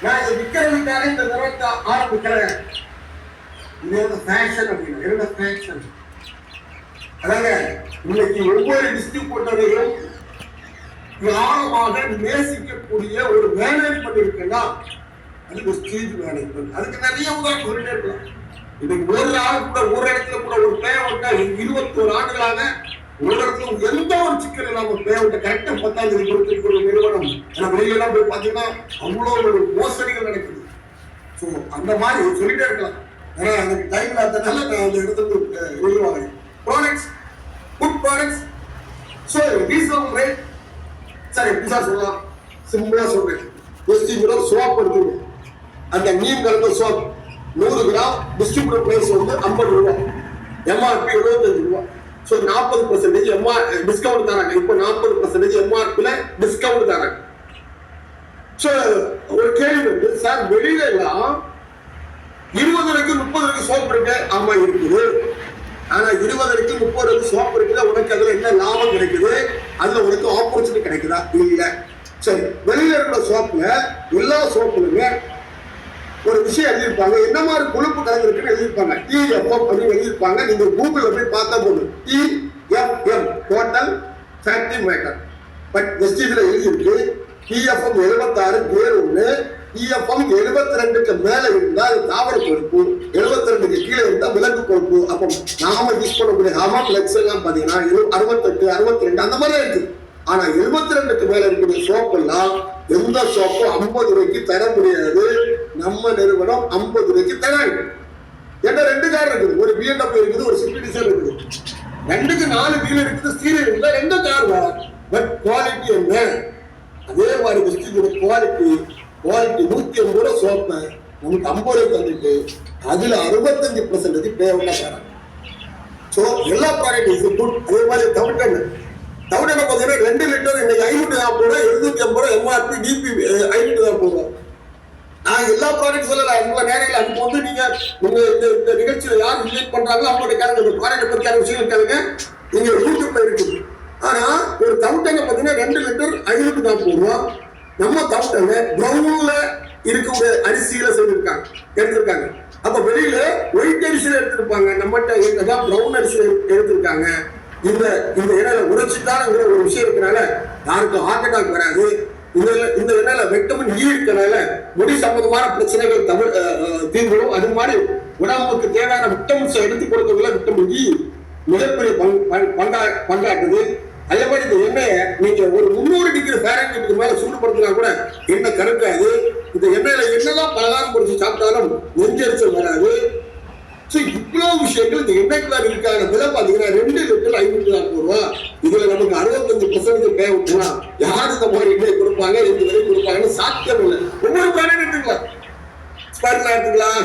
நான் இதை விற்கிறதுக்காக இந்த நிறுவனத்தை ஆரம்பிக்கிறேன். இது ஒரு ஃபேஷன் அப்படின்னு என்ன ஃபேஷன். அதாங்க இன்னைக்கு ஒவ்வொரு டிஸ்ட்ரிபியூட்டரையும் ஆழமாக நேசிக்கக்கூடிய ஒரு மேனேஜ்மெண்ட் இருக்குன்னா அதுக்கு ஸ்டேஜ் மேனேஜ்மெண்ட். அதுக்கு நிறைய உதாரணம் சொல்லிட்டே இருக்கலாம். இன்னைக்கு ஒரு ஆள் கூட ஒரு இடத்துல கூட ஒரு பேவட்டா 21 ஆண்டுகளாக ஒரு இடத்துல எந்த ஒரு சிக்கல் இல்லாம பேவட்ட கரெக்டா 10ஆம் தேதி கொடுத்துருக்க ஒரு நிறுவனம். ஆனா வெளியெல்லாம் போய் பாத்தீங்கன்னா அவ்வளவு ஒரு மோசடிகள் நடக்குது. ஸோ அந்த மாதிரி சொல்லிட்டே இருக்கலாம். ஏன்னா எனக்கு டைம் இல்லாதனால நான் அந்த இடத்துக்கு எழுதுவாங்க. Products good products so reasonable rate. சரி எப்படி சார் சொல்லலாம்? சிம்பிளா சொல்றேன். 20 கிராம் சோப் எடுத்துருங்க. அந்த நீம் கலந்த சோப் 100 கிராம் டிஸ்ட்ரிபியூட்டர் பிரைஸ் வந்து 50 ரூபாய், எம்ஆர்பி 75 ரூபாய். ஸோ 40% டிஸ்கவுண்ட் தராங்க. இப்போ 40% எம்ஆர்பில டிஸ்கவுண்ட் தராங்க. ஸோ ஒரு கேள்வி வந்து சார் வெளியில எல்லாம் 20 வரைக்கும் 30 வரைக்கும் சோப் இருக்கு. ஆமா இருக்குது. ஆனா 20 வரைக்கும் 30 வரைக்கும் சோப் இருக்குதா? உனக்கு அதுல என்ன லாபம் கிடைக்குது? அதுல உனக்கு ஆப்பர்ச்சுனிட்டி கிடைக்குதா? இல்ல. சரி, வெளியில இருக்கிற சோப்ல எல்லா சோப்புலுமே ஒரு விஷயம் எழுதியிருப்பாங்க. என்ன மாதிரி கொழுப்பு கலந்துருக்குன்னு எழுதியிருப்பாங்க. TFM அப்படின்னு எழுதியிருப்பாங்க. நீங்க கூகுள்ல போய் பார்த்தா போதும். TFM total fatty matter. But வெஸ்டீஜ்ல எழுதியிருக்கு TFM 76 பேர் ஒண்ணு. TFM 72க்கு மேல இருந்தா அது தாவர கொழுப்பு, 72க்கு கீழே இருந்தா விலங்கு கொழுப்பு. அப்போ நாம யூஸ் பண்ணக்கூடிய ஹார்மோன் லெக்ஸ் எல்லாம் பாத்தீங்கன்னா 68, 62 அந்த மாதிரி இருக்கு. ஆனா 72க்கு மேல இருக்கிற சோப்பு எல்லாம் எந்த சோப்பும் 50 ரூபாய்க்கு தர முடியாது. நம்ம நிறுவனம் 50 ரூபாய்க்கு தராங்க. என்ன 2 கார் இருக்குது. ஒரு BMW இருக்குது, ஒரு ஸ்விஃப்ட் டிசைர் இருக்குது. 2க்கு 4 வீல் இருக்குது, ஸ்டீரியர் இருக்குது, 2 கார் தான். பட் குவாலிட்டி என்ன? அதே மாதிரி டிஸ்ட்ரிபியூட் குவாலிட்டி 150 ரூபாய் சோப்பை நமக்கு 50 ரூபாய் தந்துட்டு அதுல 65% பேவட்டா தராங்க. ஸோ எல்லா ப்ராடக்ட் இஸ் குட். அதே மாதிரி தவிட்டெண்ணெய் பார்த்தீங்கன்னா 2 லிட்டர் இன்னைக்கு 540 ரூபாய், 750 ரூபாய் எம்ஆர்பி, டிபி 540 ரூபாய். நான் எல்லா ப்ராடக்ட் சொல்லல. உங்க நேரில் அதுக்கு வந்து நீங்க இந்த நிகழ்ச்சியில யார் இன்வைட் பண்றாங்களோ அவங்களுடைய கேளுங்க. இந்த ப்ராடக்ட் பத்தியான விஷயங்கள் கேளுங்க. நீங்க யூடியூப்ல இருக்குது. ஆனா ஒரு தவிட்டெண்ணெய் பார்த்தீங்கன்னா 2 லிட்டர் 540 ரூபாய். நம்ம தவிட்டெண்ணெய் ப்ரௌன்ல இருக்கக்கூடிய அரிசியில எடுத்திருக்காங்க. அப்ப வெளியில ஒயிட் அரிசியில எடுத்திருப்பாங்க. நம்மகிட்ட ப்ரௌன் அரிசியில எடுத்திருக்காங்க. இந்த இடையில உரைச்சிட்டாங்கிற ஒரு விஷயம் இருக்கனால யாருக்கும் ஹார்ட் அட்டாக் வராது. இந்த இடையில விட்டமின் E இருக்கனால முடி சம்பந்தமான பிரச்சனைகள் தீர்வுகளும் அது மாதிரி உடம்புக்கு தேவையான விட்டமின்ஸை எடுத்து கொடுக்கறதுல விட்டமின் E மிகப்பெரிய பங்காற்றுது. அதே மாதிரி இந்த எண்ணெயை நீங்க ஒரு 300 டிகிரி ஃபாரன்ஹீட்டுக்கு மேல சூடுபடுத்தினா கூட எண்ணெய் கருக்காது. இந்த எண்ணெயில என்னதான் பலகாரம் பொறிச்சு சாப்பிட்டாலும் நெஞ்சரிச்சல் வராது. இவ்வளவு விஷயங்கள் இந்த எண்ணெய்க்குள்ள இருக்காங்க. விலை பாத்தீங்கன்னா 2 லிட்டர் 540 ரூபாய். இதுல நமக்கு 65% தேவைப்பட்டுனா யாரு இந்த மாதிரி எண்ணெய் கொடுப்பாங்க, எந்த விலை கொடுப்பாங்கன்னு சாத்தியம் இல்லை. ஒவ்வொரு பிராண்ட் எடுத்துக்கலாம், ஸ்பர்லா எடுத்துக்கலாம்,